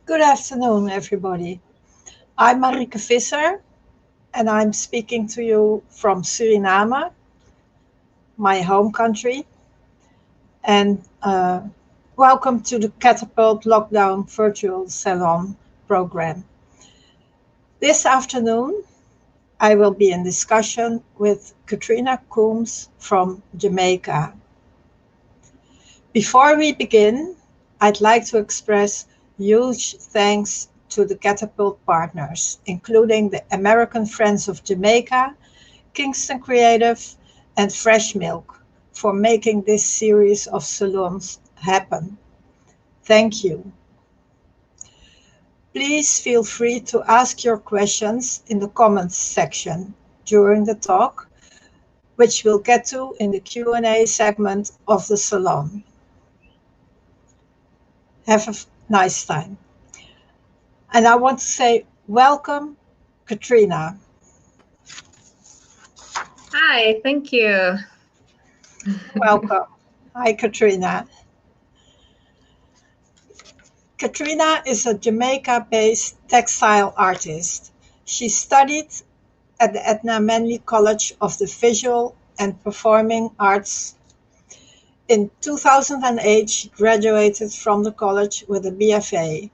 Good afternoon, everybody. I'm Marieke Visser, and I'm speaking to you from Suriname, my home country. And welcome to the CATAPULT Lockdown Virtual Salon program. This afternoon, I will be in discussion with Katrina Coombs from Jamaica. Before we begin, I'd like to express huge thanks to the Catapult partners, including the American Friends of Jamaica, Kingston Creative, and Fresh Milk, for making this series of salons happen. Thank you. Please feel free to ask your questions in the comments section during the talk, which we'll get to in the Q&A segment of the salon. Have a nice time. And I want to say welcome, Katrina. Hi, thank you. Welcome. Hi, Katrina. Katrina is a Jamaica-based textile artist. She studied at the Edna Manley College of the Visual and Performing Arts. In 2008, she graduated from the college with a BFA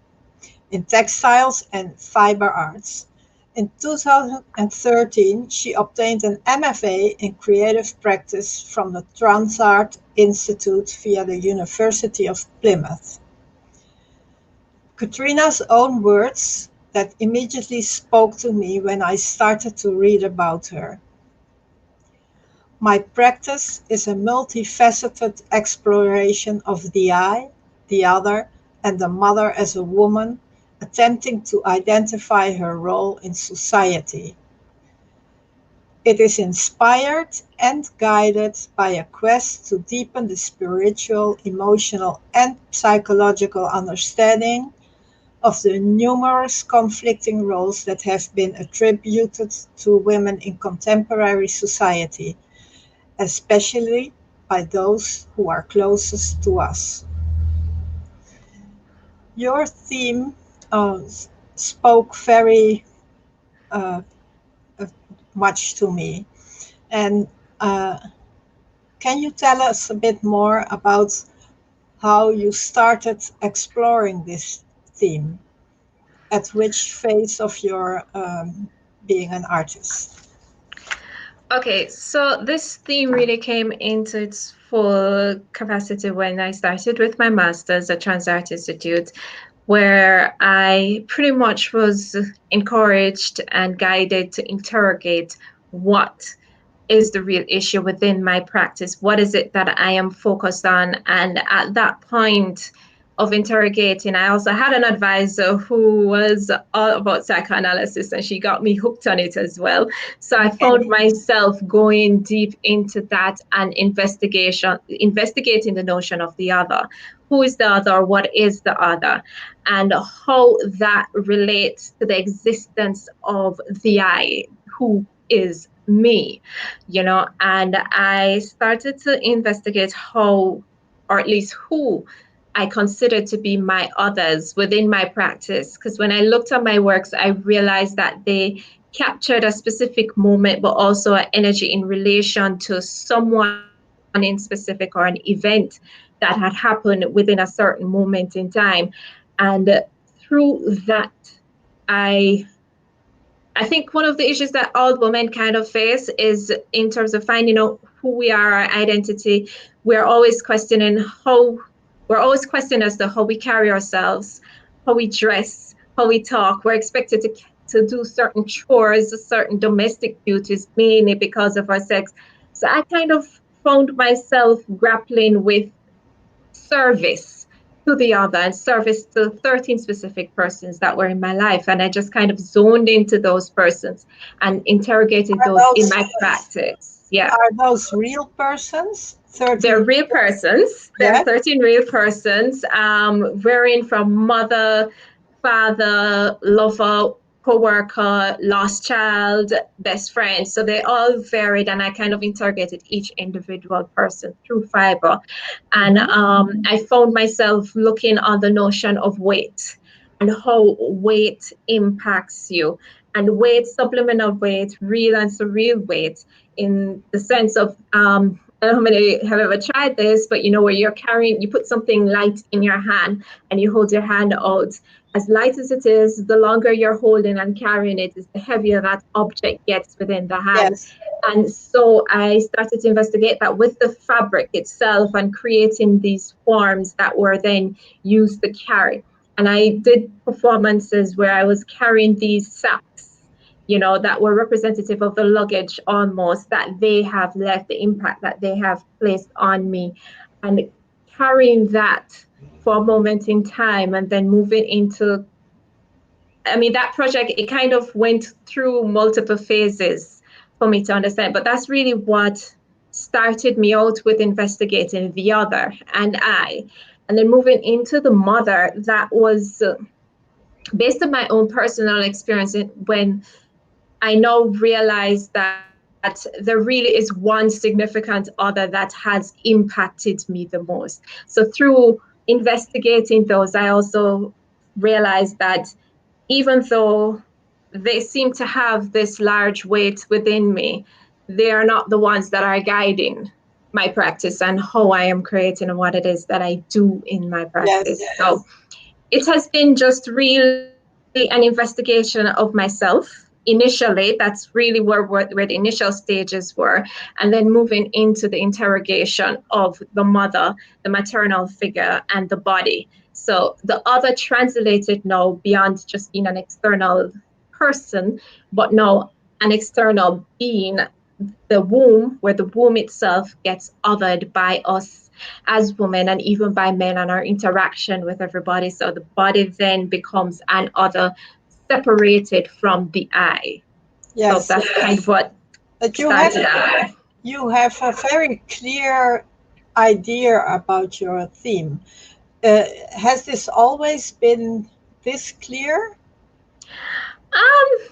in textiles and fiber arts. In 2013, she obtained an MFA in creative practice from the Transart Institute via the University of Plymouth. Katrina's own words that immediately spoke to me when I started to read about her. My practice is a multifaceted exploration of the I, the other, and the mother as a woman, attempting to identify her role in society. It is inspired and guided by a quest to deepen the spiritual, emotional, and psychological understanding of the numerous conflicting roles that have been attributed to women in contemporary society, especially by those who are closest to us. Your theme spoke very much to me. And can you tell us a bit more about how you started exploring this theme? At which phase of your being an artist? Okay, so this theme really came into its full capacity when I started with my master's at Transart Institute, where I pretty much was encouraged and guided to interrogate what is the real issue within my practice. What is it that I am focused on? And at that point of interrogating, I also had an advisor who was all about psychoanalysis, and she got me hooked on it as well. So I found myself going deep into that and investigating the notion of the other. Who is the other? What is the other? And how that relates to the existence of the I, who is me, and I started to investigate how, or at least who, I considered to be my others within my practice. Because when I looked at my works, I realized that they captured a specific moment, but also an energy in relation to someone in specific or an event that had happened within a certain moment in time. And through that, I think one of the issues that all women kind of face is in terms of finding out who we are, our identity. We're always questioning as to how we carry ourselves, how we dress, how we talk. We're expected to do certain chores, certain domestic duties, mainly because of our sex. So I kind of found myself grappling with service to the other and service to 13 specific persons that were in my life. And I just kind of zoned into those persons and interrogated those in my practice. Yeah. Are those real persons? 13? They're real persons. They're 13 real persons, varying from mother, father, lover, co-worker, lost child, best friend. So they all varied, and I kind of interrogated each individual person through fiber. And I found myself looking on the notion of weight and how weight impacts you. And weight, subliminal weight, real and surreal weight, in the sense of, I don't know how many have ever tried this, but where you're carrying, you put something light in your hand and you hold your hand out. As light as it is, the longer you're holding and carrying it, is the heavier that object gets within the hand. Yes. And so I started to investigate that with the fabric itself and creating these forms that were then used to carry. And I did performances where I was carrying these sacks, that were representative of the luggage almost that they have left, the impact that they have placed on me. And carrying that for a moment in time and then moving into, that project, it kind of went through multiple phases for me to understand. But that's really what started me out with investigating the other and I. And then moving into the mother, that was based on my own personal experience when I now realize that there really is one significant other that has impacted me the most. So through investigating those, I also realized that even though they seem to have this large weight within me, they are not the ones that are guiding my practice and how I am creating and what it is that I do in my practice. Yes. So it has been just really an investigation of myself initially. That's really where the initial stages were. And then moving into the interrogation of the mother, the maternal figure, and the body. So the other translated now beyond just being an external person, but now an external being, the womb, where the womb itself gets othered by us as women and even by men and our interaction with everybody. So the body then becomes an other separated from the I. So Yes. that's kind of what But started out. you have a very clear idea about your theme. Has this always been this clear? Um,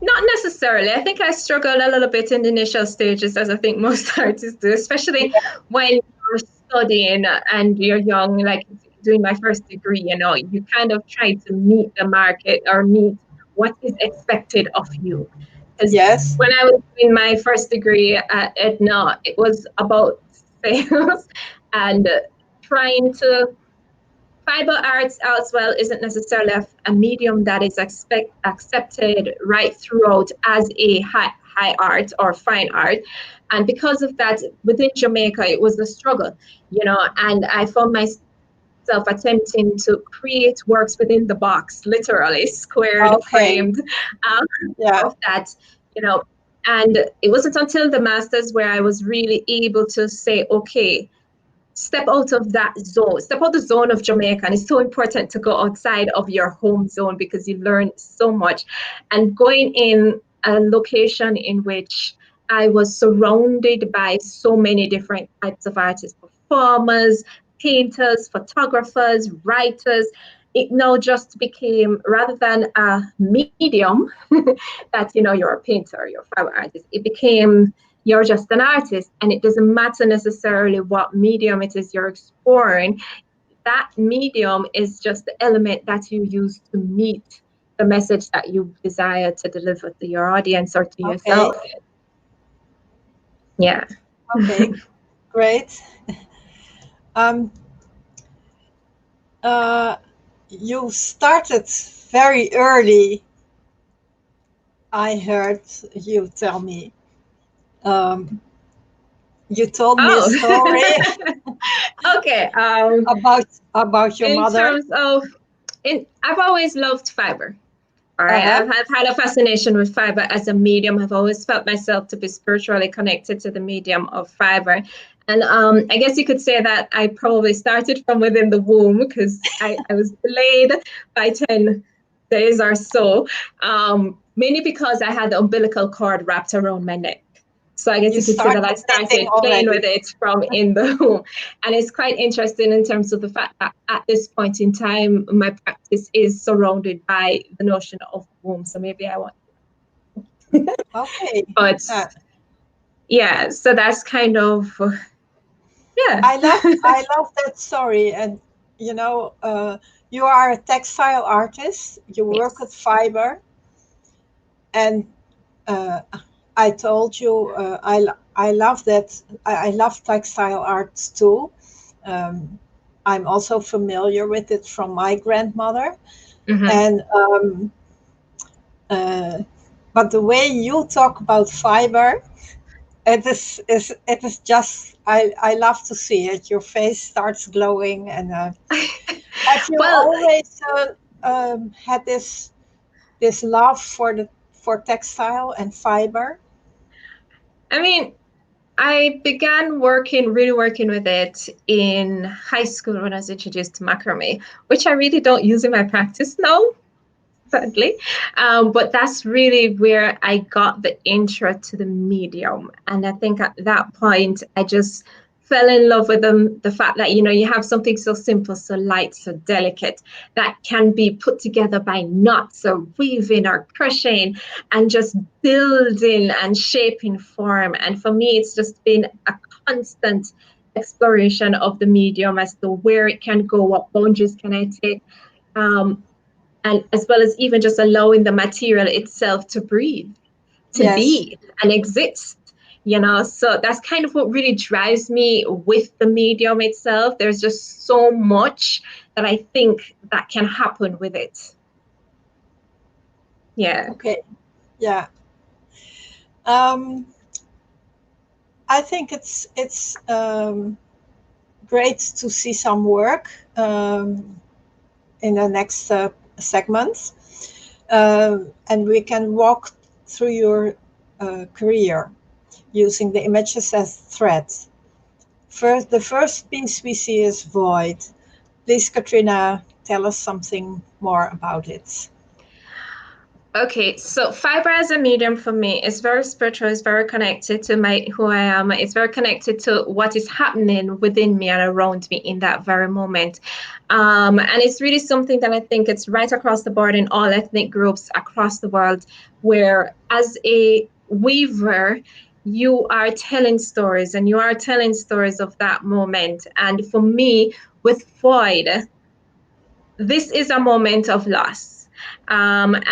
Not necessarily. I think I struggled a little bit in the initial stages, as I think most artists do, especially when you're studying and you're young, like doing my first degree, you kind of try to meet the market or meet what is expected of you. Because Yes. when I was doing my first degree at Edna, it was about sales and trying to fiber arts as well isn't necessarily a medium that is accepted right throughout as a high art or fine art. And because of that, within Jamaica, it was a struggle, and I found myself attempting to create works within the box, literally squared, framed, Okay. of Yeah. that, and it wasn't until the master's where I was really able to say, okay, step out of that zone, step out the zone of Jamaica. And it's so important to go outside of your home zone because you learn so much. And going in a location in which I was surrounded by so many different types of artists, performers, painters, photographers, writers, it now just became, rather than a medium that, you're a painter, you're a fiber artist, it became you're just an artist, and it doesn't matter necessarily what medium it is you're exploring. That medium is just the element that you use to meet the message that you desire to deliver to your audience or to Okay. yourself. Yeah. Okay. Great. Um, uh, you started very early. I heard you tell me. Um, you told me a Oh, story okay. about your In mother. terms of, I've always loved fiber. All right, Uh-huh. I've had a fascination with fiber as a medium. I've always felt myself to be spiritually connected to the medium of fiber. And I guess you could say that I probably started from within the womb because I was delayed by 10 days or so, mainly because I had the umbilical cord wrapped around my neck. So I guess You you could say that I started knitting started playing with already. it from in the womb. And it's quite interesting in terms of the fact that at this point in time, my practice is surrounded by the notion of womb. So maybe I want, Okay. but Uh, yeah, so that's kind of, yeah. I love that story, and you know, You are a textile artist. You work with fiber, and I told you I love that. I love textile arts too. I'm also familiar with it from my grandmother, and but the way you talk about fiber, it is just I love to see it. Your face starts glowing, and have you Well, always had this love for textile and fiber? I mean, I began really working with it in high school when I was introduced to macrame, which I really don't use in my practice now, sadly. But that's really where I got the intro to the medium. And I think at that point, I just fell in love with the fact that, you have something so simple, so light, so delicate that can be put together by knots or weaving or crocheting and just building and shaping form. And for me, it's just been a constant exploration of the medium as to where it can go, what boundaries can I take. And as well as even just allowing the material itself to breathe, to Yes. be and exist. So that's kind of what really drives me with the medium itself. There's just so much that I think that can happen with it. Yeah. Okay. Yeah. Um, I think it's great to see some work in the next segment, and we can walk through your career using the images as thread. First, the first piece we see is void. Please, Katrina, tell us something more about it. Okay, so fiber as a medium for me is very spiritual, it's very connected to my who I am. It's very connected to what is happening within me and around me in that very moment. And it's really something that I think it's right across the board in all ethnic groups across the world, where as a weaver, you are telling stories and you are telling stories of that moment. And for me, with void, this is a moment of loss, and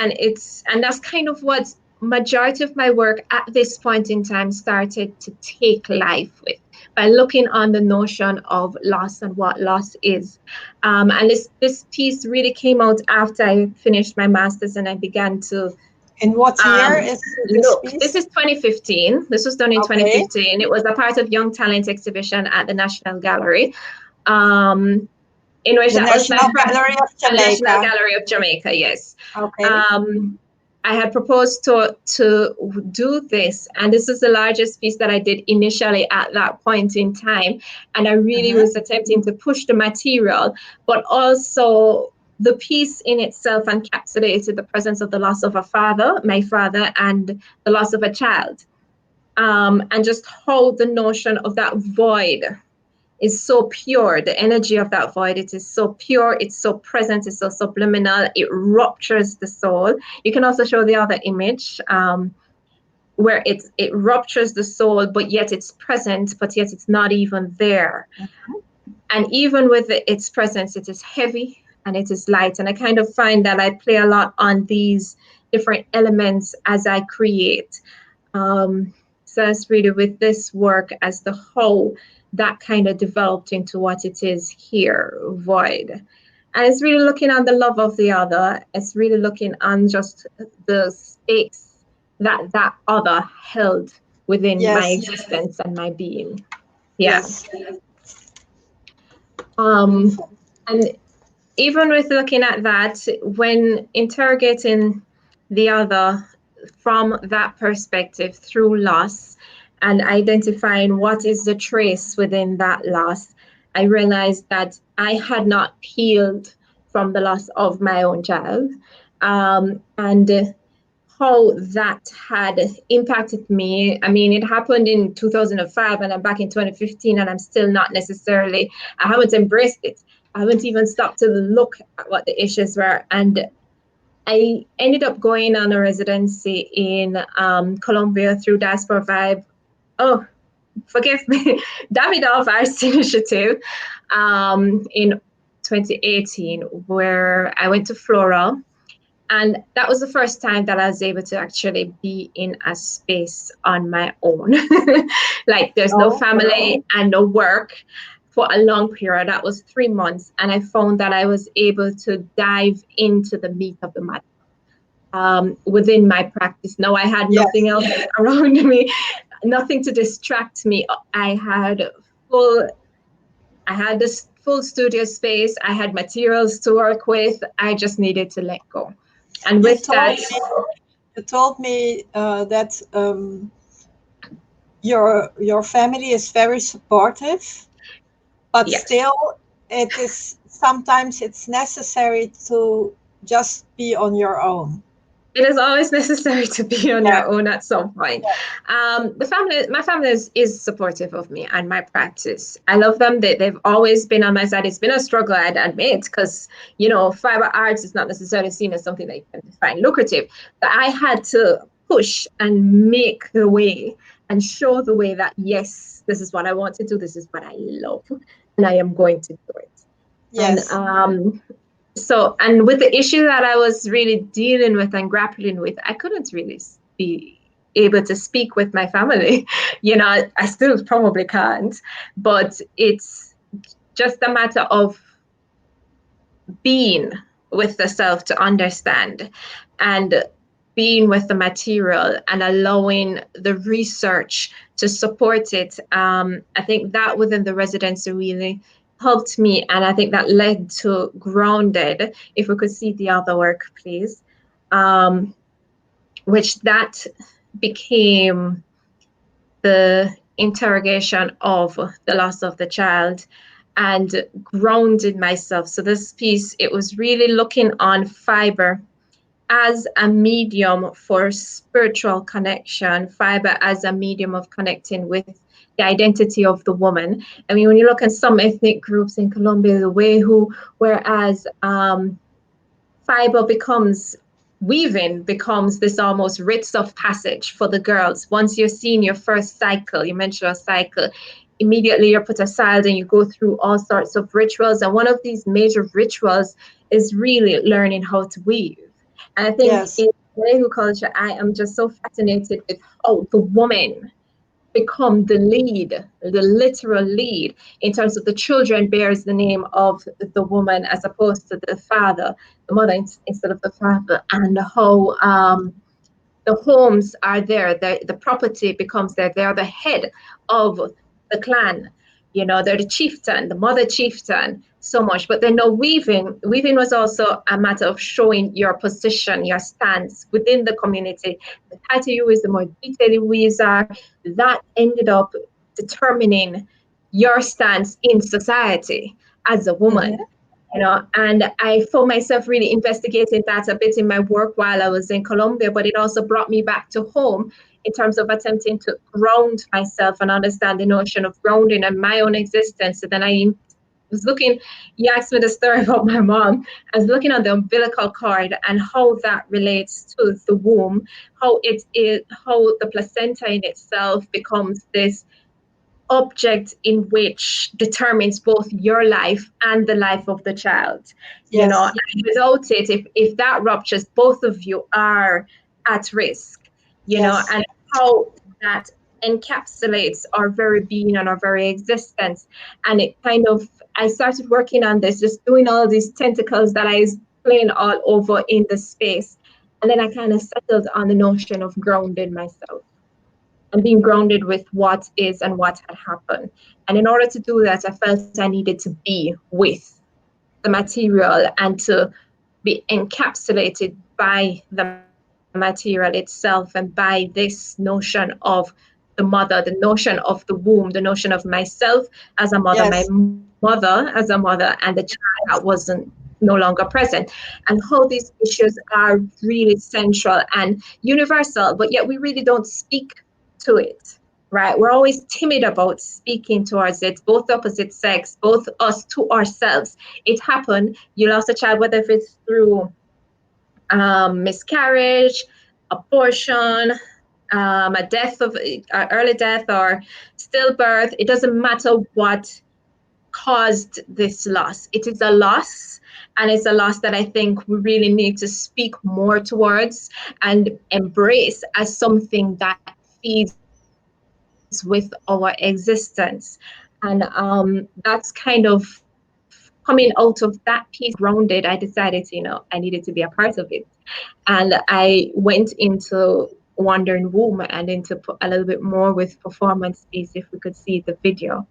that's kind of what majority of my work at this point in time started to take life with, by looking on the notion of loss and what loss is. And this piece really came out after I finished my master's and I began to In what year is this look. This piece? is 2015. This was done in Okay. 2015. It was a part of Young Talent exhibition at the National Gallery. In which The that was my National first Gallery of National Jamaica. Gallery of Jamaica, yes. Okay. I had proposed to do this, and this is the largest piece that I did initially at that point in time. And I really was attempting to push the material, but also the piece in itself encapsulated the presence of the loss of a father, my father, and the loss of a child. And just how the notion of that void is so pure. The energy of that void, it is so pure, it's so present, it's so subliminal, it ruptures the soul. You can also show the other image where it ruptures the soul, but yet it's present, but yet it's not even there. And even with its presence, it is heavy and it is light. And I kind of find that I play a lot on these different elements as I create. So that's really with this work as the whole that kind of developed into what it is here, void. And it's really looking on the love of the other. It's really looking on just the space that that other held within my Yes. existence and my being. Yeah. Yes. And even with looking at that, when interrogating the other from that perspective through loss and identifying what is the trace within that loss, I realized that I had not healed from the loss of my own child. And how that had impacted me. I mean, it happened in 2005 and I'm back in 2015 and I'm still not necessarily, I haven't embraced it. I haven't even stopped to look at what the issues were. And I ended up going on a residency in Colombia through Diaspora Vibe. Oh, forgive me, Davidoff Arts Initiative in 2018, where I went to Floral. And that was the first time that I was able to actually be in a space on my own. Like there's no family and no work for a long period. That was 3 months. And I found that I was able to dive into the meat of the matter within my practice. Now I had nothing else around me, nothing to distract me. Full I had this full studio space. I had materials to work with. I just needed to let go. And with that, you told me that your family is very supportive, but yes, still, it is sometimes it's necessary to just be on your own. it is always necessary to be on your own at some point. My family is supportive of me and my practice. I love them. They've always been on my side. It's been a struggle, I'd admit, because, fiber arts is not necessarily seen as something that you can find lucrative. But I had to push and make the way and show the way that, yes, this is what I want to do. This is what I love. And I am going to do it. Yes. And and with the issue that I was really dealing with and grappling with, I couldn't really be able to speak with my family. I still probably can't, but it's just a matter of being with the self to understand and being with the material and allowing the research to support it. I think that within the residency really helped me. And I think that led to Grounded. If we could see the other work, please. Which that became the interrogation of the loss of the child and grounded myself. So this piece, it was really looking on fiber as a medium for spiritual connection, fiber as a medium of connecting with the identity of the woman. I mean, when you look at some ethnic groups in Colombia, whereas fiber weaving becomes this almost rites of passage for the girls. Once you're seeing your first cycle, your menstrual cycle, immediately you're put aside and you go through all sorts of rituals. And one of these major rituals is really learning how to weave. And I think in Telugu culture, I am just so fascinated with how the woman become the literal lead in terms of the children bears the name of the woman as opposed to the father, the mother instead of the father, and how the homes are there, the property becomes there. They're the head of the clan. They're the chieftain, the mother chieftain, so much. But then no weaving. Weaving was also a matter of showing your position, your stance within the community. The tighter you is, the more detailed you weaves are. That ended up determining your stance in society as a woman. And I found myself really investigating that a bit in my work while I was in Colombia, but it also brought me back to home in terms of attempting to ground myself and understand the notion of grounding and my own existence. So then I was looking, you asked me the story about my mom. I was looking at the umbilical cord and how that relates to the womb, how the placenta in itself becomes this object in which determines both your life and the life of the child. And without it, if that ruptures, both of you are at risk. And how that encapsulates our very being and our very existence. And I started working on this, just doing all these tentacles that I was playing all over in the space. And then I kind of settled on the notion of grounding myself and being grounded with what is and what had happened. And in order to do that, I felt I needed to be with the material and to be encapsulated by the material itself and by this notion of the mother, the notion of the womb, the notion of myself as a mother, my mother as a mother, and the child that wasn't no longer present, and how these issues are really central and universal, but yet we really don't speak to it, right? We're always timid about speaking towards it, both the opposite sex, both us to ourselves. It happened, you lost a child, whether if it's through miscarriage, abortion, a death of early death or stillbirth. It doesn't matter what caused this loss. It is a loss, and it's a loss that I think we really need to speak more towards and embrace as something that feeds with our existence. And that's kind of coming out of that piece of grounded. I decided, I needed to be a part of it. And I went into Wandering Womb and into a little bit more with performance piece, if we could see the video.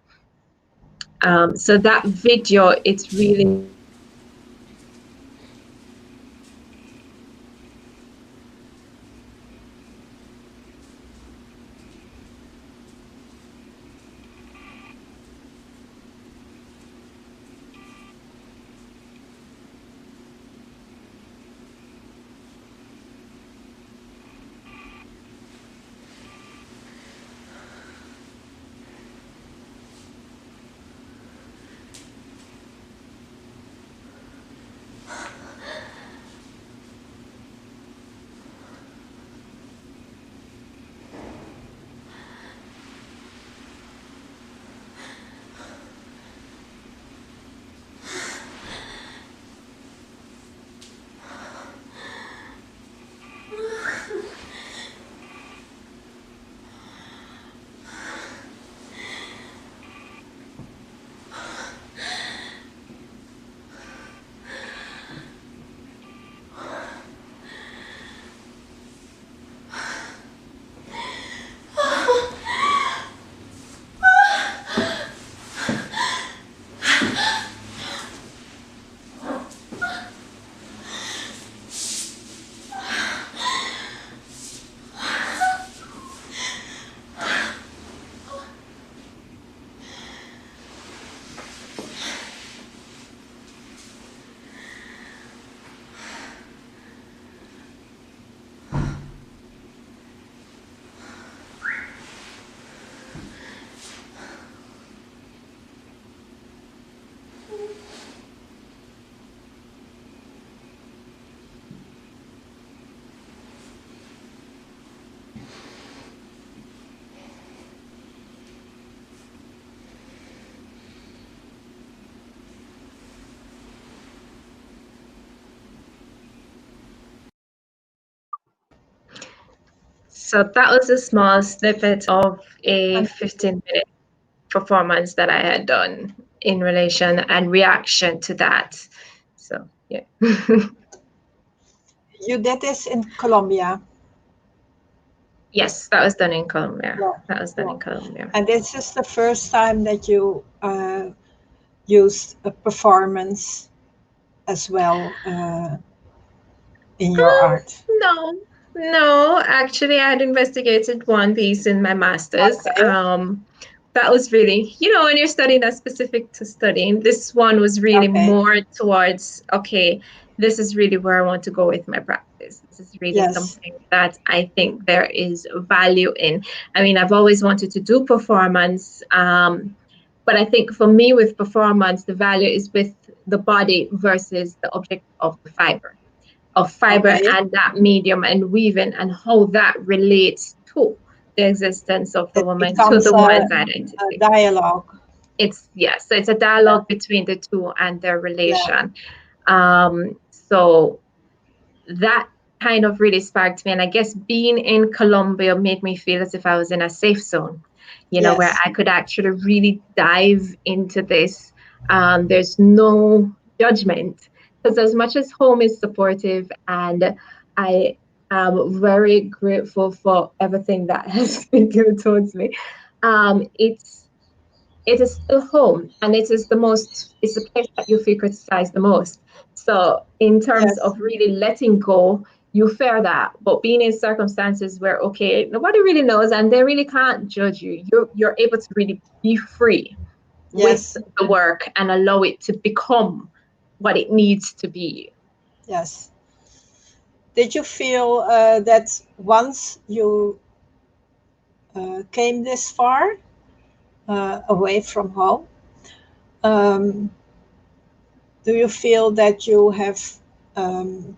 So that video, it's really speaking to So that was a small snippet of a 15-minute performance that I had done in relation and reaction to that. So, yeah. You did this in Colombia? Yes, that was done in Colombia. Yeah. That was done Yeah. in Colombia. And this is the first time that you used a performance as well in your art? No, actually, I had investigated one piece in my master's. Okay. That was really, when you're studying that's specific to studying, this one was really Okay. more towards, okay, this is really where I want to go with my practice. This is really Yes. something that I think there is value in. I mean, I've always wanted to do performance, but I think for me with performance, the value is with the body versus the object of the fiber Okay. and that medium and weaving and how that relates to the existence of the It woman, to becomes the woman's a identity. dialogue. So it's a dialogue between the two and their Yeah. relation. So that kind of really sparked me. And I guess being in Colombia made me feel as if I was in a safe zone, where Yes. I could actually really dive into this. There's no judgment. Because as much as home is supportive, and I am very grateful for everything that has been given towards me, it is still home, and it's the place that you feel criticized the most. So in terms Yes. of really letting go, you fear that, but being in circumstances where, okay, nobody really knows and they really can't judge you, you're able to really be free with Yes. the work and allow it to become what it needs to be. Yes. Did you feel that once you came this far away from home, um, do you feel that you have um,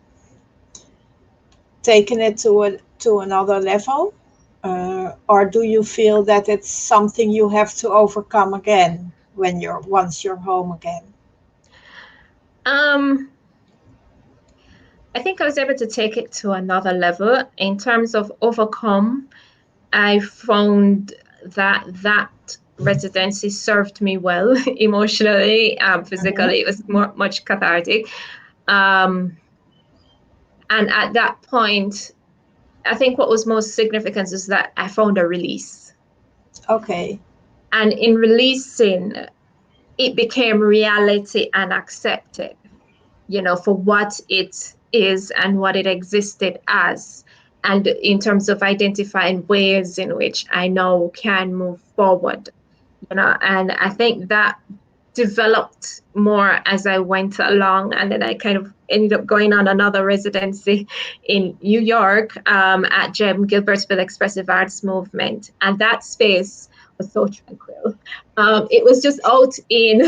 taken it to another level, or do you feel that it's something you have to overcome again? when you're home again? Um, I think I was able to take it to another level in terms of overcome. I found that residency served me well emotionally, Mm-hmm. physically. It was much cathartic. Um, and at that point, I think what was most significant is that I found a release. Okay. And in releasing, it became reality and accepted, for what it is and what it existed as. And in terms of identifying ways in which I now can move forward, and I think that developed more as I went along. And then I kind of ended up going on another residency in New York, at GEM, Gilbertsville Expressive Arts Movement. And that space was so tranquil. It was just out in,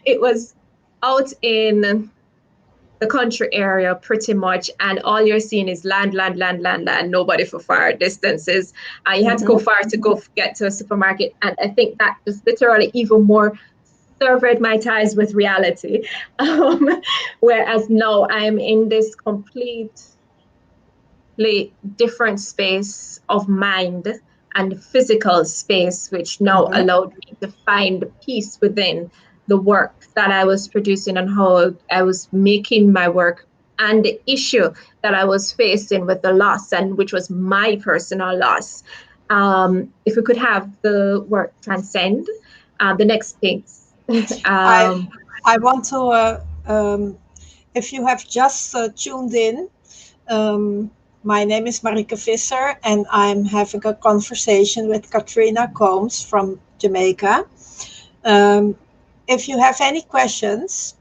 it was out in the country area pretty much, and all you're seeing is land, land, land, land, land, nobody for far distances. You had to go Mm-hmm. far to go get to a supermarket. And I think that just literally even more severed my ties with reality. Whereas now I'm in this completely different space of mind and physical space, which now Mm-hmm. allowed me to find peace within the work that I was producing and how I was making my work, and the issue that I was facing with the loss, and which was my personal loss. If we could have the work transcend, the next piece. I um, I want to, if you have just tuned in, um, my name is Marieke Visser, and I'm having a conversation with Katrina Coombs from Jamaica. Um, if you have any questions,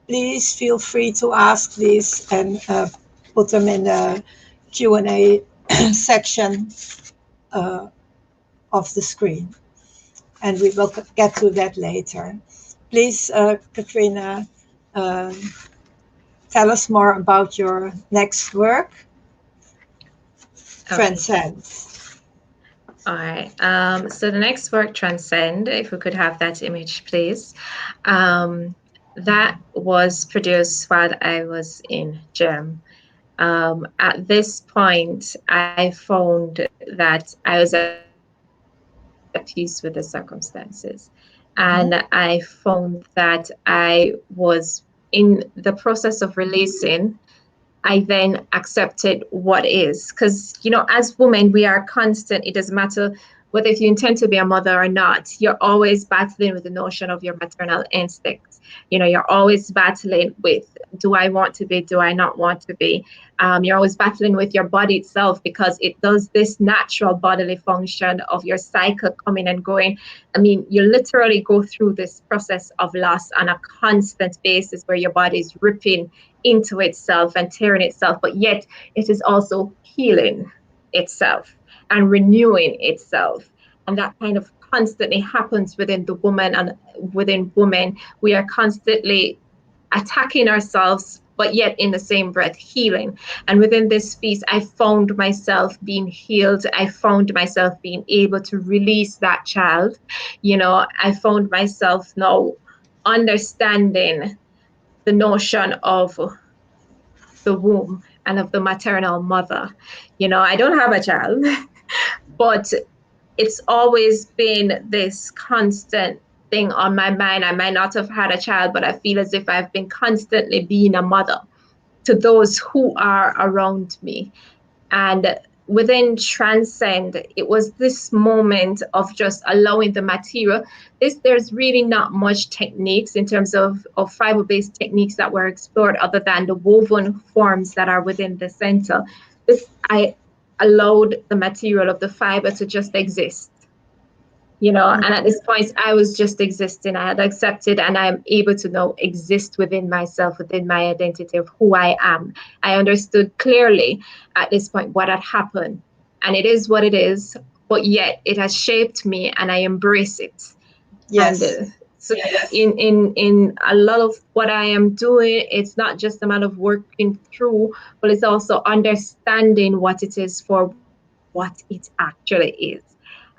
please feel free to ask these and put them in the Q&A section uh, of the screen, and we will get to that later. Please, Katrina, um, tell us more about your next work, okay. Transcend. All right. So the next work, Transcend, if we could have that image, please. That was produced while I was in GEM. At this point, I found that I was at peace with the circumstances. And I found Mhm. that I was in the process of releasing. I then accepted what is. Because, as women, we are constant. It doesn't matter whether if you intend to be a mother or not, you're always battling with the notion of your maternal instincts. You're always battling with, do I want to be? Do I not want to be? You're always battling with your body itself, because it does this natural bodily function of your cycle coming and going. I mean, you literally go through this process of loss on a constant basis, where your body is ripping into itself and tearing itself, but yet it is also healing itself and renewing itself. And that kind of constantly happens within the woman, and within women, we are constantly attacking ourselves, but yet in the same breath healing. And within this space, I found myself being healed. I found myself being able to release that child. I found myself now understanding the notion of the womb and of the maternal mother. I don't have a child, but it's always been this constant thing on my mind. I might not have had a child, but I feel as if I've been constantly being a mother to those who are around me. And within Transcend, it was this moment of just allowing the material. There's really not much techniques in terms of fiber-based techniques that were explored, other than the woven forms that are within the center. I allowed the material of the fiber to just exist. And at this point, I was just existing. I had accepted, and I'm able to now exist within myself, within my identity of who I am. I understood clearly at this point what had happened, and it is what it is, but yet it has shaped me, and I embrace it. And Yes. so in a lot of what I am doing, it's not just a matter of working through, but it's also understanding what it is for what it actually is.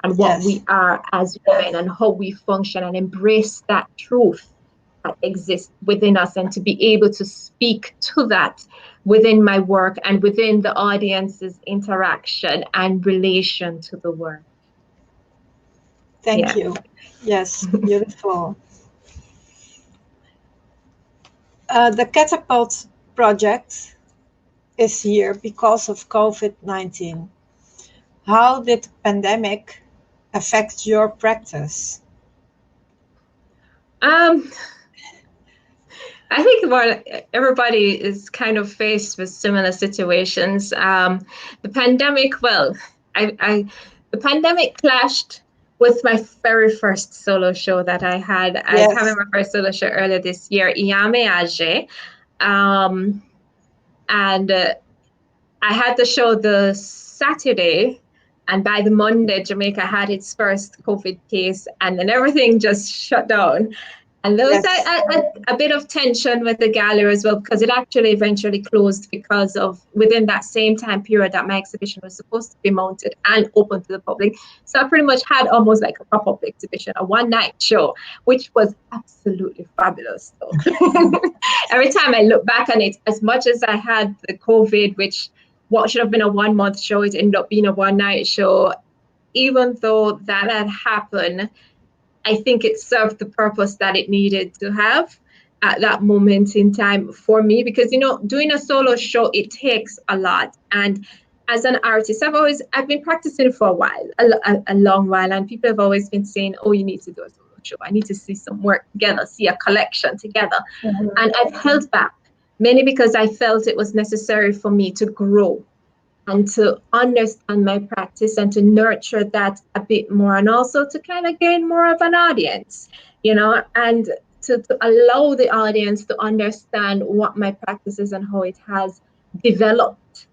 and what Yes. we are as women and how we function, and embrace that truth that exists within us, and to be able to speak to that within my work and within the audience's interaction and relation to the work. Thank Yeah. you. Yes, beautiful. The Catapult project is here because of COVID-19. How did the pandemic affect your practice? Um, I think everybody is kind of faced with similar situations. The pandemic, well, the pandemic clashed with my very first solo show that I had. I was having Yes, my first solo show earlier this year, Iyame Age. Um, and I had the show the Saturday, and by the Monday, Jamaica had its first COVID case, and then everything just shut down. And there was yes, a bit of tension with the gallery as well, because it actually eventually closed because of within that same time period that my exhibition was supposed to be mounted and open to the public. So I pretty much had almost like a pop-up exhibition, a one-night show, which was absolutely fabulous. So every time I look back on it, as much as I had the COVID, which what should have been a 1 month show, it ended up being a one-night show. Even though that had happened, I think it served the purpose that it needed to have at that moment in time for me, because doing a solo show, it takes a lot. And as an artist, I've been practicing for a while, a long while, and people have always been saying, oh, you need to do a solo show, I need to see some work together, see a collection together. And I've held back, mainly because I felt it was necessary for me to grow and to understand my practice and to nurture that a bit more, and also to kind of gain more of an audience, and to allow the audience to understand what my practice is and how it has developed.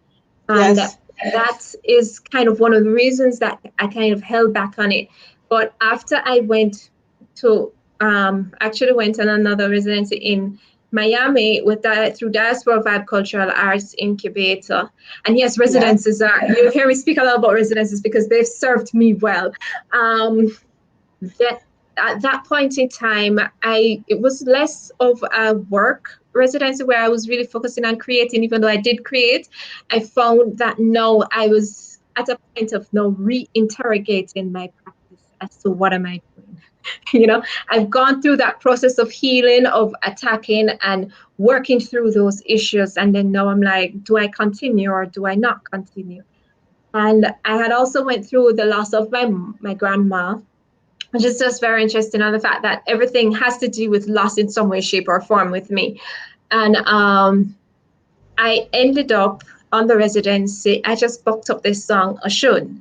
And yes, that is kind of one of the reasons that I kind of held back on it. But after I went to actually went on another residency in Miami with that through Diaspora Vibe Cultural Arts Incubator. And yes, yeah, residences are, you hear me speak a lot about residences because they've served me well. That at that point in time, it was less of a work residency where I was really focusing on creating. Even though I did create, I found that now I was at a point of now reinterrogating my practice as to what am I doing. I've gone through that process of healing, of attacking and working through those issues, and then now I'm like, do I continue or do I not continue? And I had also went through the loss of my grandma, which is just very interesting on the fact that everything has to do with loss in some way, shape, or form with me. And I ended up on the residency. I just booked up this song, Oshun,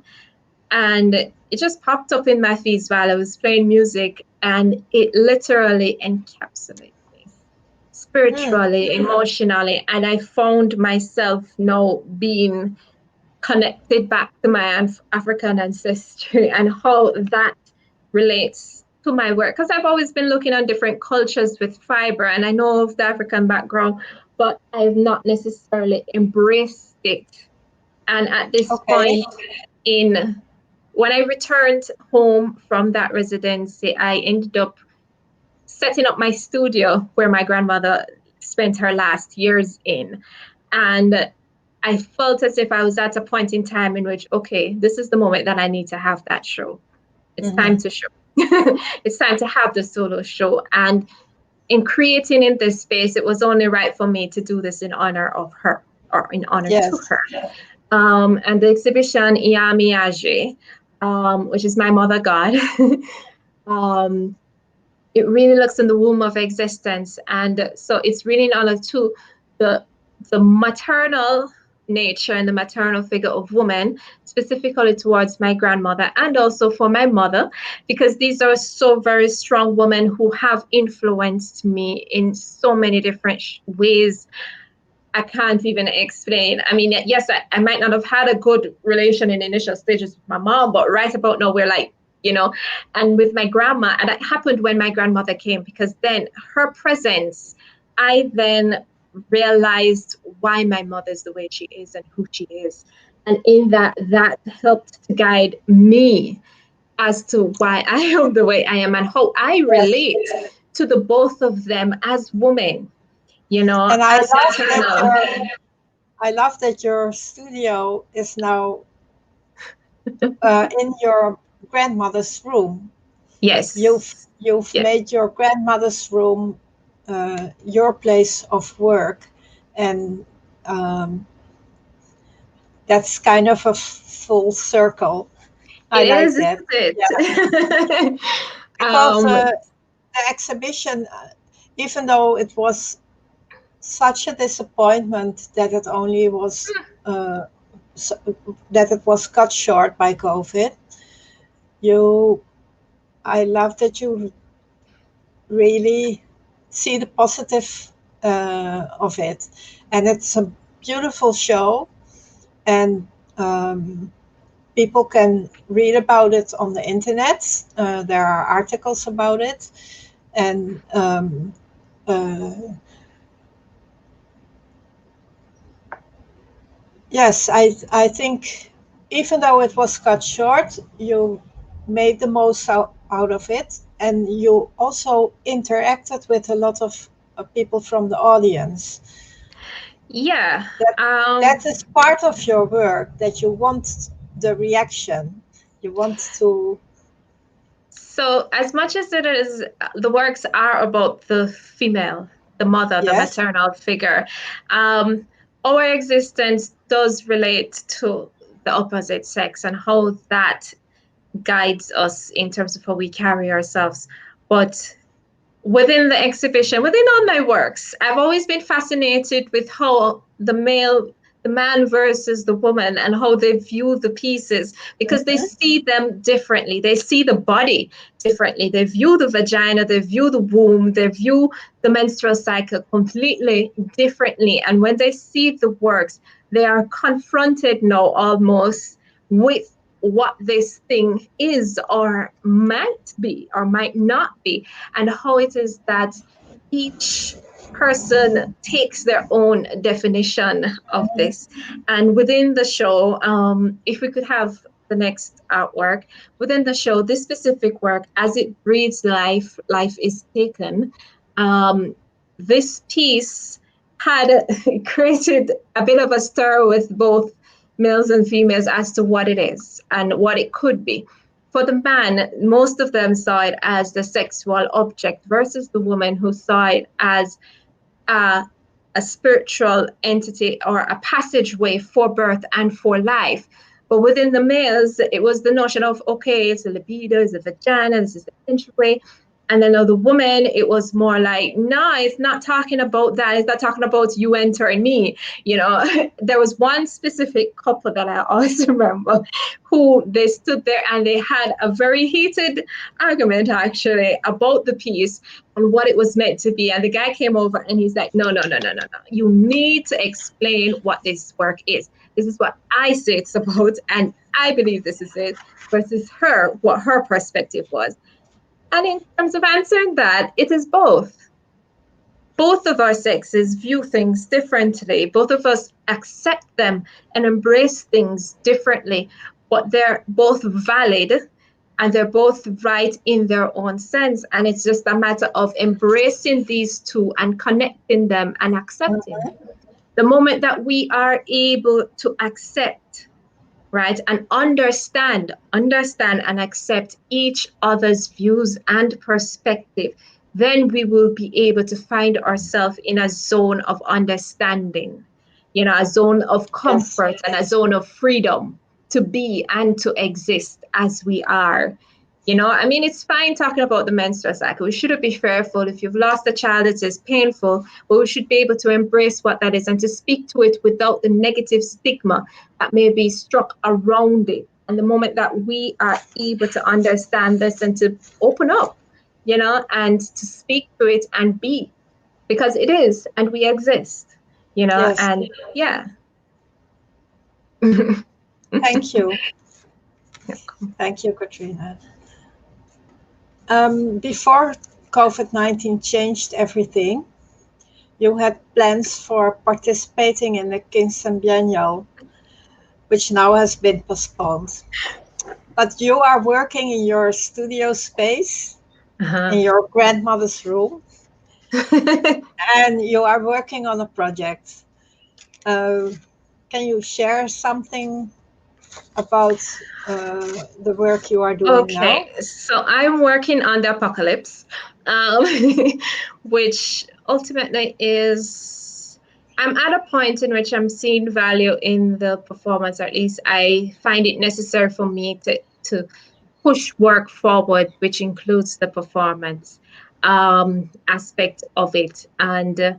and it just popped up in my feeds while I was playing music, and it literally encapsulated me mm, spiritually, emotionally, and I found myself now being connected back to my African ancestry and how that relates to my work. Because I've always been looking on different cultures with fiber, and I know of the African background, but I've not necessarily embraced it. And at this okay, point in when I returned home from that residency, I ended up setting up my studio where my grandmother spent her last years in. And I felt as if I was at a point in time in which, okay, this is the moment that I need to have that show. It's time hmm, to show. It's time to have the solo show. And in creating in this space, it was only right for me to do this in honor of her, or in honor to yes, her. And the exhibition Iyami Age, which is my mother god, um, it really looks in the womb of existence, and so it's really in honor to the maternal nature and the maternal figure of woman, specifically towards my grandmother and also for my mother, because these are so very strong women who have influenced me in so many different ways. I can't even explain. I mean, yes, I might not have had a good relation in initial stages with my mom, but right about now, we're like, and with my grandma, and that happened when my grandmother came, because then her presence, I then realized why my mother's the way she is and who she is. And in that helped to guide me as to why I am the way I am and how I Yes. relate to the both of them as women, And as maternal. I love that your studio is now in your grandmother's room. Yes, You've yes, made your grandmother's room your place of work, and um, that's kind of a full circle. I it like is, that. isn't Yeah, it? because um, the exhibition, even though it was such a disappointment that it only was uh, that it was cut short by COVID, you I love that you really see the positive of it, and it's a beautiful show, and people can read about it on the internet. There are articles about it, and uh, yes, I think even though it was cut short, you made the most out of it, and you also interacted with a lot of people from the audience. yeah. That Um, that is part of your work, that you want the reaction. You want to. so as much as it is, the works are about the female, the mother, the Yes. maternal figure. Um, our existence does relate to the opposite sex and how that guides us in terms of how we carry ourselves. But within the exhibition, within all my works, I've always been fascinated with how the man versus the woman, and how they view the pieces, because they Mhm. see them differently. They see the body differently. They view the vagina, they view the womb, they view the menstrual cycle completely differently. And when they see the works, they are confronted now almost with what this thing is or might be or might not be, and how it is that each person takes their own definition of this. And within the show, if we could have the next artwork, within the show, this specific work, as it breathes life, life is taken. Um, this piece had created a bit of a stir with both males and females as to what it is and what it could be. For the man, most of them saw it as the sexual object, versus the woman who saw it as a, a spiritual entity or a passageway for birth and for life. But within the males, it was the notion of, okay, it's a libido, it's a vagina, this is the entryway. And then the woman, it was more like, no, it's not talking about that. It's not talking about you entering me. There was one specific couple that I always remember, who they stood there and they had a very heated argument actually about the piece and what it was meant to be. And the guy came over and he's like, no, no, no, no, no, no. You need to explain what this work is. This is what I say it's about, and I believe this is it, versus her, what her perspective was. And in terms of answering that, it is both. Both of our sexes view things differently. Both of us accept them and embrace things differently, but they're both valid and they're both right in their own sense. And it's just a matter of embracing these two and connecting them and accepting them. The moment that we are able to accept, right, and understand and accept each other's views and perspective, then we will be able to find ourselves in a zone of understanding, a zone of Yes. comfort and a zone of freedom to be and to exist as we are. I mean, it's fine talking about the menstrual cycle. We shouldn't be fearful. If you've lost a child, it is painful, but we should be able to embrace what that is and to speak to it without the negative stigma that may be struck around it. And the moment that we are able to understand this and to open up, and to speak to it and be, because it is, and we exist, Yes. and yeah. Thank you. Thank you, Katrina. Before COVID-19 changed everything, you had plans for participating in the Kingston Biennial, which now has been postponed. But you are working in your studio space, in your grandmother's room, and you are working on a project. Can you share something about the work you are doing now? Okay, so I'm working on the apocalypse, um, which ultimately is, I'm at a point in which I'm seeing value in the performance. At least I find it necessary for me to push work forward, which includes the performance aspect of it. And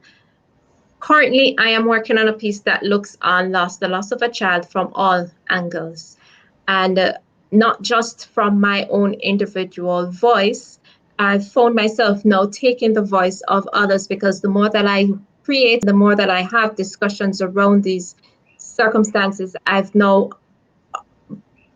currently, I am working on a piece that looks on loss, the loss of a child from all angles. And not just from my own individual voice. I've found myself now taking the voice of others, because the more that I create, the more that I have discussions around these circumstances, I've now,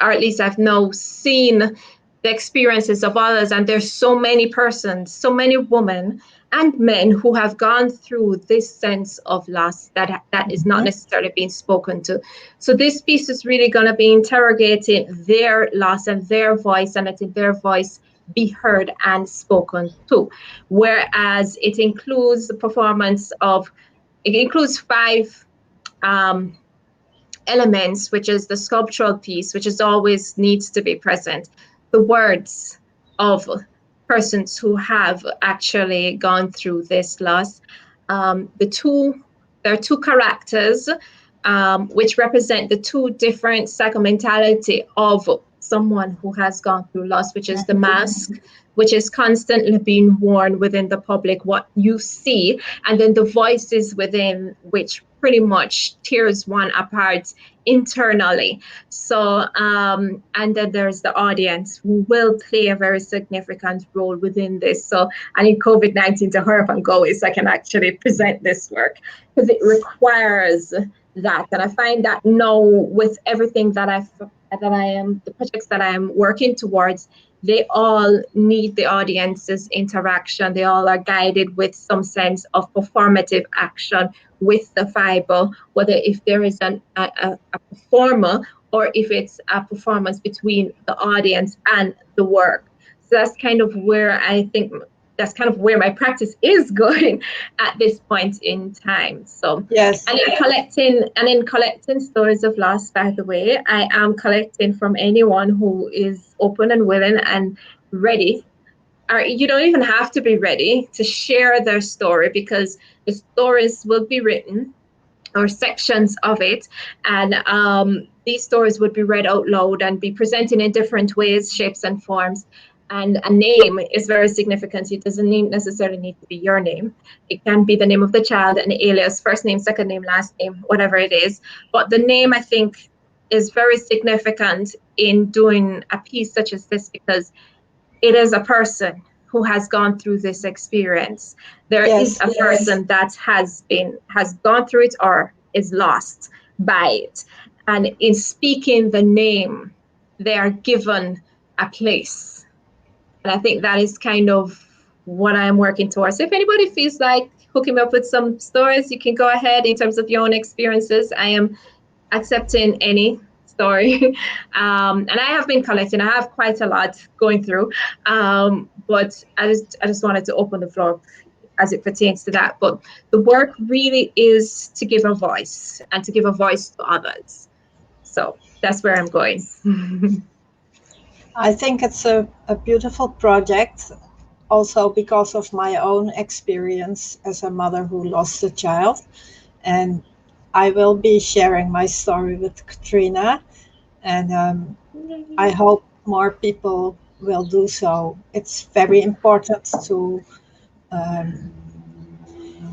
or at least I've now seen the experiences of others. And there's so many persons, so many women and men who have gone through this sense of loss that is not necessarily being spoken to. So this piece is really going to be interrogating their loss and their voice, and letting their voice be heard and spoken to. Whereas it includes the performance of, it includes five elements, which is the sculptural piece, which is always needs to be present, the words of persons who have actually gone through this loss. There are two characters, which represent the two different psychomentality of someone who has gone through loss, which is the mask, which is constantly being worn within the public, what you see, and then the voices within, which pretty much tears one apart internally. So, and then there's the audience, who will play a very significant role within this. So I need COVID-19 to hurry up and go, so I can actually present this work, because it requires that. And I find that now, with everything the projects that I am working towards, they all need the audience's interaction. They all are guided with some sense of performative action with the fiber, whether if there is a performer, or if it's a performance between the audience and the work. So that's kind of where I think, that's kind of where my practice is going at this point in time. So yes, and in collecting stories of loss, by the way, I am collecting from anyone who is open and willing and ready. Or you don't even have to be ready to share their story, because the stories will be written, or sections of it, and these stories would be read out loud and be presented in different ways, shapes, and forms. And a name is very significant. It doesn't necessarily need to be your name. It can be the name of the child, an alias, first name, second name, last name, whatever it is. But the name, I think, is very significant in doing a piece such as this, because it is a person who has gone through this experience. There is a person that has gone through it, or is lost by it. And in speaking the name, they are given a place. And I think that is kind of what I'm working towards. So if anybody feels like hooking me up with some stories, you can go ahead in terms of your own experiences. I am accepting any story. And I have been collecting. I have quite a lot going through. But I just wanted to open the floor as it pertains to that. But the work really is to give a voice, and to give a voice to others. So that's where I'm going. I think it's a beautiful project, also because of my own experience as a mother who lost a child. And I will be sharing my story with Katrina, and I hope more people will do so. It's very important to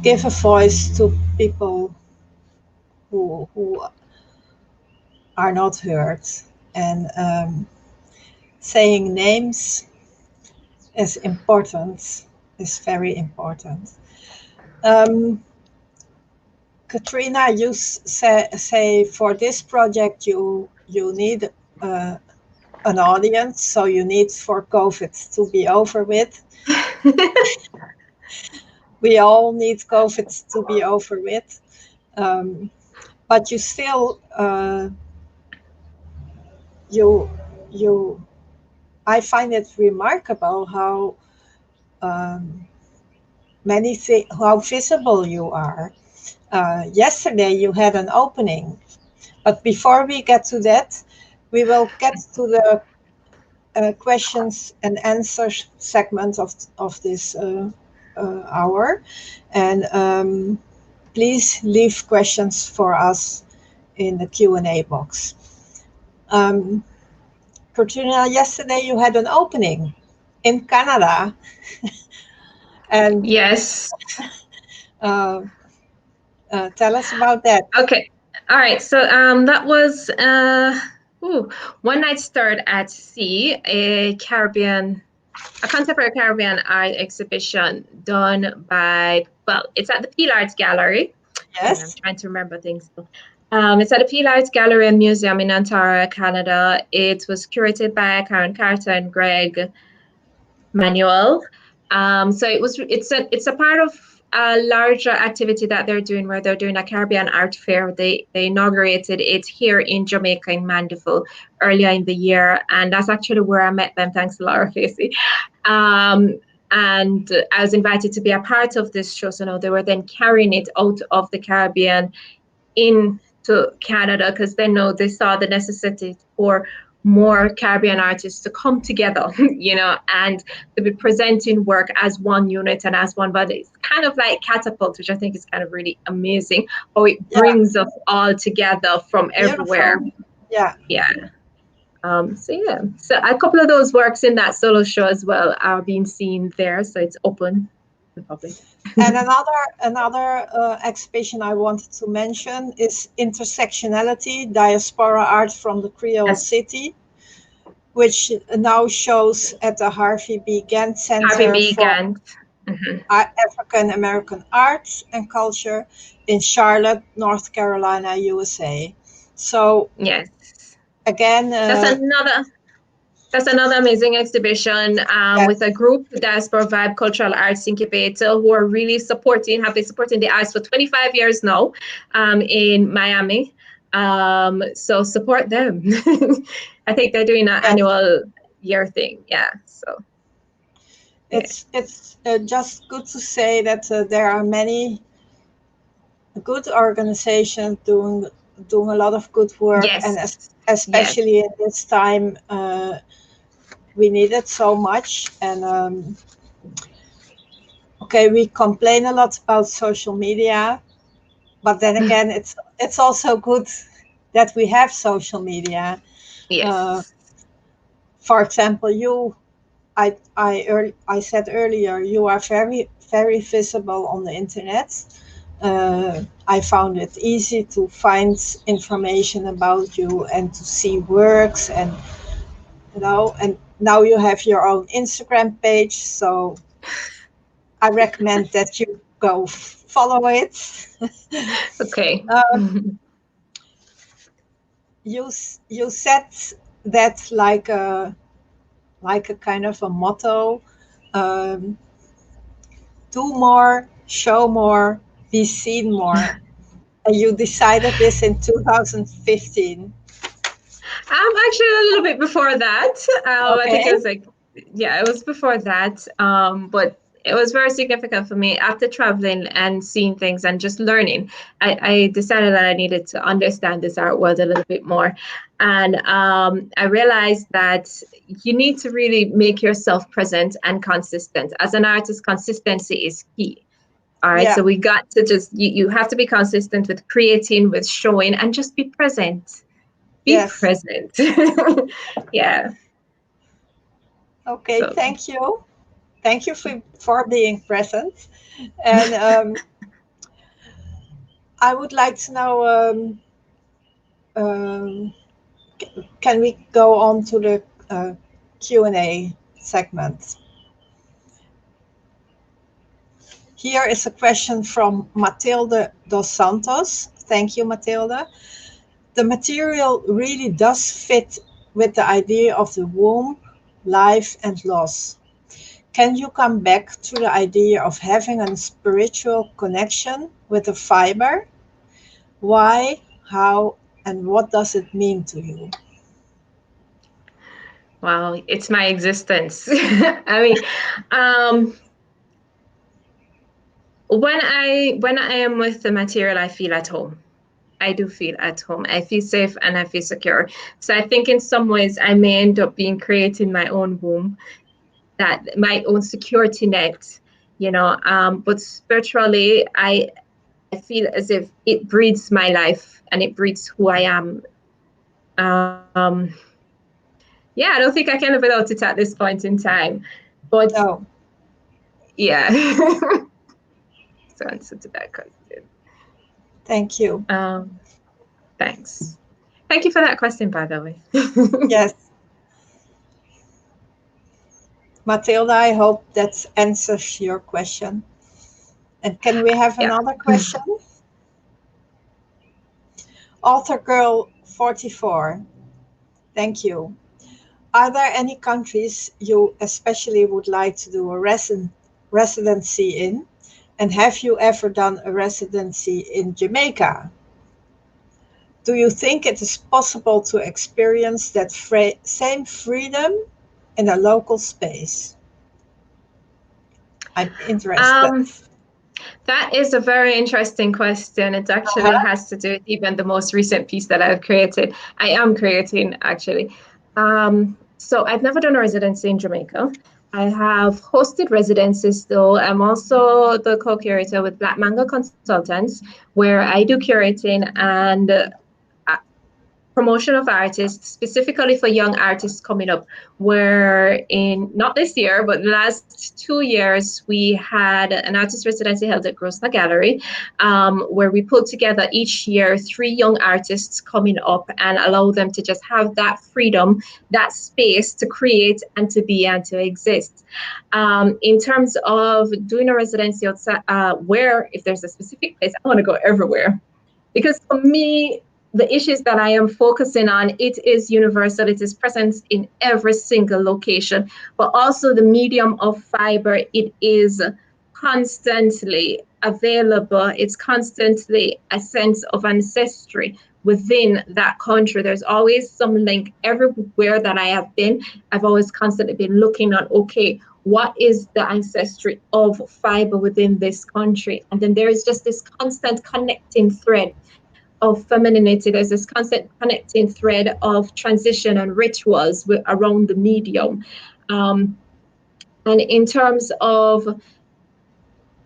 give a voice to people who are not heard. And saying names is important, is very important. Katrina, you say for this project you need an audience, so you need for COVID to be over with. We all need COVID to be over with, but you still you I find it remarkable how how visible you are. Yesterday you had an opening, but before we get to that, we will get to the questions and answers segment of this hour, and please leave questions for us in the Q&A box. Katrina, yesterday you had an opening in Canada, and Yes. tell us about that. Okay. All right. So that was One Night Start at Sea, a contemporary Caribbean art exhibition done by, well, it's at the Peel Arts Gallery. And I'm Yes. trying to remember things. It's at the Peel Arts Gallery and Museum in Ontario, Canada. It was curated by Karen Carter and Greg Manuel. So it's a part of a larger activity that they're doing, where they're doing a Caribbean art fair. They inaugurated it here in Jamaica in Mandeville earlier in the year, and that's actually where I met them. Thanks to Laura Facey. And I was invited to be a part of this show. So now they were then carrying it out of the Caribbean into Canada, because they saw the necessity for more Caribbean artists to come together, and to be presenting work as one unit and as one body. It's kind of like Catapult, which I think is kind of really amazing, how it brings us all together from everywhere. Beautiful. Yeah. Yeah. So a couple of those works in that solo show as well are being seen there, so it's open to the public. And another exhibition I wanted to mention is Intersectionality, Diaspora Art from the Creole City, which now shows at the Harvey B. Gantt Center for African American Arts and Culture in Charlotte, North Carolina, USA. So yes, again, that's another amazing exhibition with a group, the Diaspora Vibe Cultural Arts Incubator, who are really have been supporting the arts for 25 years now in Miami. So support them. I think they're doing an annual year thing. Yeah. So it's just good to say that there are many good organizations doing a lot of good work, and especially in this time we need it so much. And okay, we complain a lot about social media, but then again, it's also good that we have social media. Yes. For example, I said earlier, you are very, very visible on the internet. I found it easy to find information about you and to see works, and and now you have your own Instagram page, so I recommend that you go follow it. Okay. You said that like a kind of a motto, do more, show more, be seen more. And you decided this in 2015. Actually a little bit before that. Okay. I think it was it was before that. But it was very significant for me after traveling and seeing things and just learning. I decided that I needed to understand this art world a little bit more. And I realized that you need to really make yourself present and consistent. As an artist, consistency is key. All right. So we got to you have to be consistent with creating, with showing, and just be present. Be present. Yeah. Okay, thank you. Thank you for being present. And I would like to know, can we go on to the Q&A segment? Here is a question from Matilde dos Santos. Thank you, Matilde. The material really does fit with the idea of the womb, life, and loss. Can you come back to the idea of having a spiritual connection with the fiber? Why, how, and what does it mean to you? Well, it's my existence. I mean, when I am with the material, I feel at home. I do feel at home. I feel safe and I feel secure. So I think in some ways I may end up being creating my own home, that my own security net, but spiritually I feel as if it breathes my life and it breathes who I am. Um, yeah, I don't think I can live without it at this point in time. But No, yeah, so answer to that question. thank you. Thanks. Thank you for that question, by the way. Yes, Matilda, I hope that answers your question. And can we have Yeah. another question? Author Girl 44, thank you. Are there any countries you especially would like to do a residency in? And have you ever done a residency in Jamaica? Do you think it is possible to experience that same freedom in a local space? I'm interested. Um, that is a very interesting question. It actually Uh-huh. has to do with even the most recent piece that I've created. I am creating actually. So I've never done a residency in Jamaica. I have hosted residencies though. I'm also the co-curator with Black Mango Consultants, where I do curating and promotion of artists, specifically for young artists coming up. Where in not this year, but the last 2 years, we had an artist residency held at Grosvenor Gallery, where we put together each year 3 young artists coming up and allow them to just have that freedom, that space to create and to be and to exist. In terms of doing a residency outside, where if there's a specific place, I want to go everywhere. Because for me, the issues that I am focusing on, it is universal. It is present in every single location, but also the medium of fiber, it is constantly available. It's constantly a sense of ancestry within that country. There's always some link everywhere that I have been. I've always constantly been looking at, okay, what is the ancestry of fiber within this country? And then there is just this constant connecting thread of femininity. There's this constant connecting thread of transition and rituals around the medium. Um, and in terms of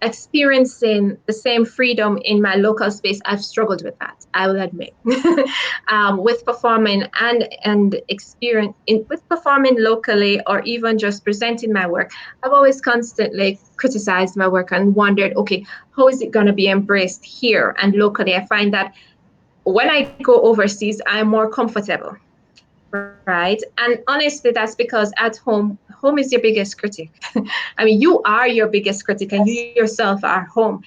experiencing the same freedom in my local space, I've struggled with that, I will admit. With performing and experience with performing locally or even just presenting my work, I've always constantly criticized my work and wondered, okay, how is it going to be embraced here and locally? I find that when I go overseas, I'm more comfortable, right? And honestly, that's because at home is your biggest critic. I mean, you are your biggest critic, and you Yes. yourself are home.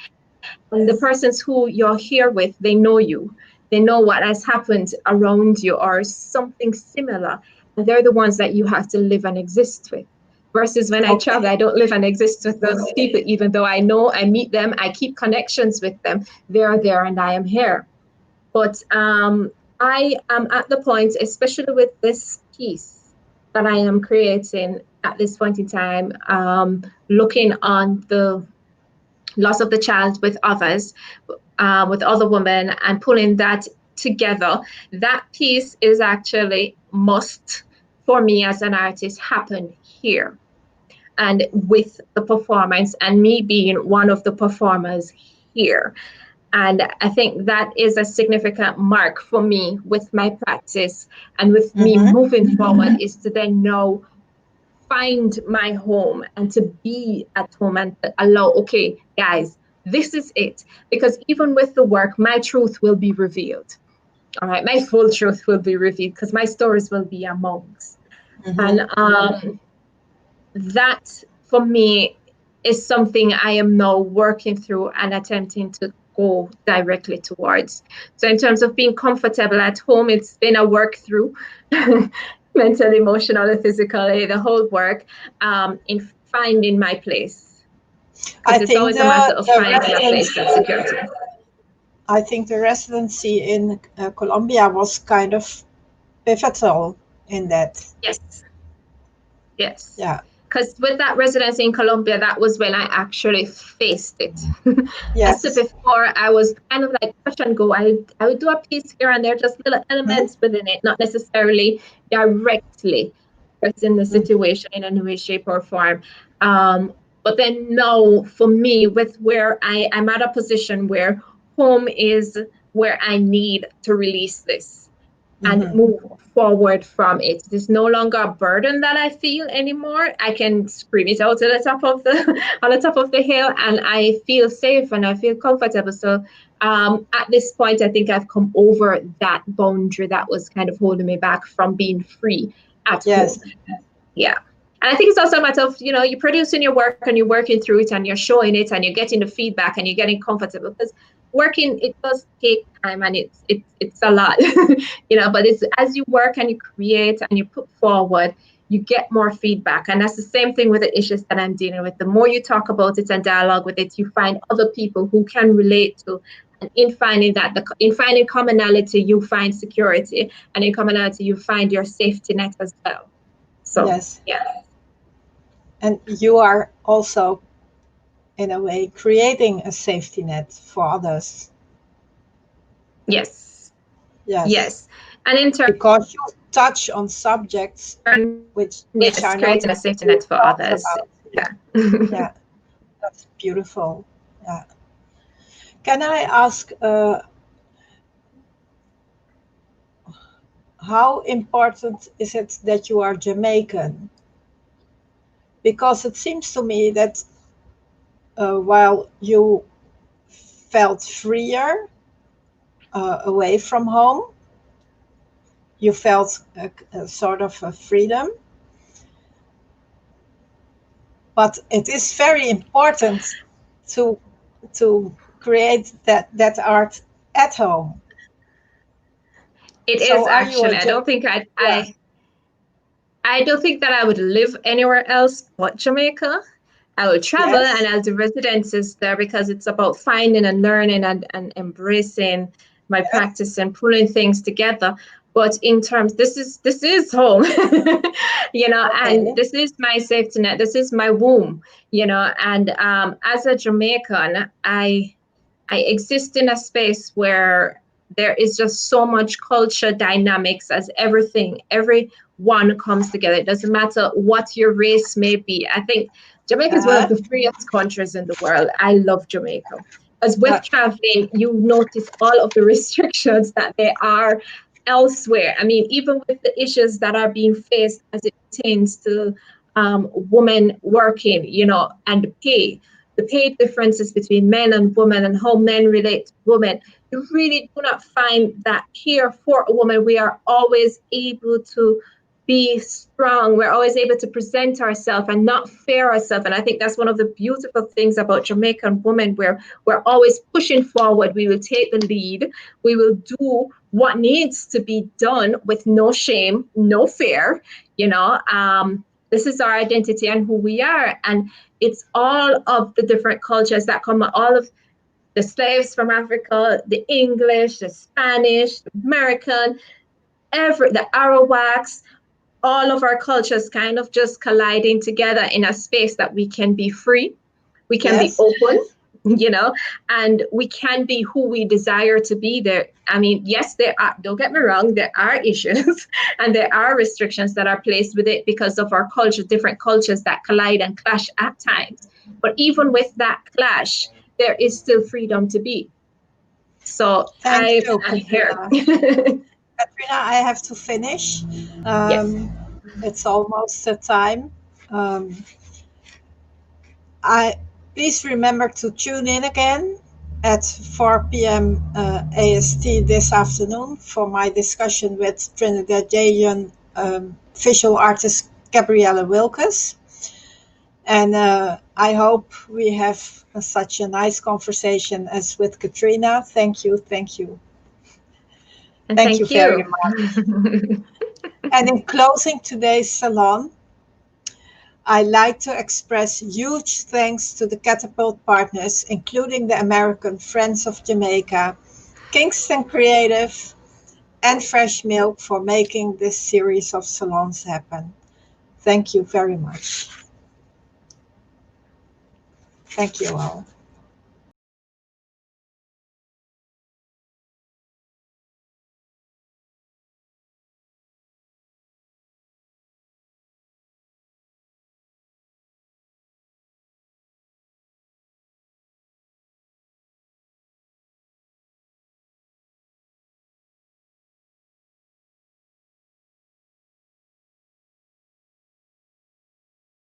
And the persons who you're here with, they know you. They know what has happened around you or something similar. And they're the ones that you have to live and exist with. Versus when I Okay. travel, I don't live and exist with those people, even though I know I meet them, I keep connections with them. They are there and I am here. But I am at the point, especially with this piece that I am creating at this point in time, looking on the loss of the child with other women, and pulling that together. That piece is actually must for me as an artist happen here and with the performance and me being one of the performers here. And I think that is a significant mark for me with my practice and with me Mm-hmm. moving forward, is to then know, find my home and to be at home and allow, okay, guys, this is it. Because even with the work, my truth will be revealed. All right, my full truth will be revealed because my stories will be amongst. Mm-hmm. And that for me is something I am now working through and attempting to go directly towards. So in terms of being comfortable at home, it's been a work through mentally, emotionally, physically, the whole work, in finding my place. I Because it's think always a matter of the finding a place of residency. security. I think the residency in Colombia was kind of pivotal in that. Yes. Yes. Yeah. Because with that residency in Colombia, that was when I actually faced it. As to Yes. before, I was kind of like touch and go. I would do a piece here and there, just little Mhm. elements within it, not necessarily directly in the Mhm. situation in any way, shape, or form. But then now, for me, with where I'm at a position where home is where I need to release this and Mhm. move forward from it. It is no longer a burden that I feel anymore. I can scream it out to the top of the on the top of the hill, and I feel safe and I feel comfortable. So at this point, I think I've come over that boundary that was kind of holding me back from being free at home. Yes. Yeah. And I think it's also a matter of, you're producing your work and you're working through it and you're showing it and you're getting the feedback and you're getting comfortable, because working, it does take time and it's a lot, but it's as you work and you create and you put forward, you get more feedback. And that's the same thing with the issues that I'm dealing with. The more you talk about it and dialogue with it, you find other people who can relate to. And in finding commonality, you find security. And in commonality, you find your safety net as well. So, Yes. yeah. And you are also, in a way, creating a safety net for others. Yes. Yes. Yes. And in turn, Because you touch on subjects which yes, are not creating a safety net being for talked others. about. Yeah. Yeah, that's beautiful. Yeah. Can I ask how important is it that you are Jamaican? Because it seems to me that while you felt freer away from home, you felt a sort of a freedom. But it is very important to create that art at home. It So is are you actually. a I don't think yeah? I don't think that I would live anywhere else but Jamaica. I would travel, and Yes. as the residence is there, because it's about finding and learning and embracing my Yes. practice and pulling things together. But in terms, this is home, and Okay. this is my safety net. This is my womb, And as a Jamaican, I exist in a space where there is just so much culture dynamics, as everyone comes together. It doesn't matter what your race may be. I think Jamaica is one of Uh-huh. the freest countries in the world. I love Jamaica. As with Yeah. traveling, you notice all of the restrictions that there are elsewhere. I mean, even with the issues that are being faced as it pertains to women working, and the pay differences between men and women and how men relate to women, you really do not find that here for a woman. We are always able to be strong. We're always able to present ourselves and not fear ourselves. And I think that's one of the beautiful things about Jamaican women, where we're always pushing forward. We will take the lead. We will do what needs to be done with no shame, no fear, this is our identity and who we are. And it's all of the different cultures that come, all of the slaves from Africa, the English, the Spanish, the American, the Arawaks, all of our cultures kind of just colliding together in a space that we can be free, we can be Yes. open, and we can be who we desire to be there. I mean, yes, don't get me wrong, there are issues and there are restrictions that are placed with it because of our culture, different cultures that collide and clash at times. But even with that clash, there is still freedom to be. So Thank you, I'm here. Katrina. Katrina, I have to finish. Yes. It's almost the time. Um, I please remember to tune in again at 4 p.m. AST this afternoon for my discussion with Trinidadian visual artist Gabriella Wilkes. And I hope we have such a nice conversation as with Katrina. Thank you. Thank you. And Thank you thank very you. much. And in closing today's salon, I'd like to express huge thanks to the Catapult partners, including the American Friends of Jamaica, Kingston Creative, and Fresh Milk for making this series of salons happen. Thank you very much. Thank you all.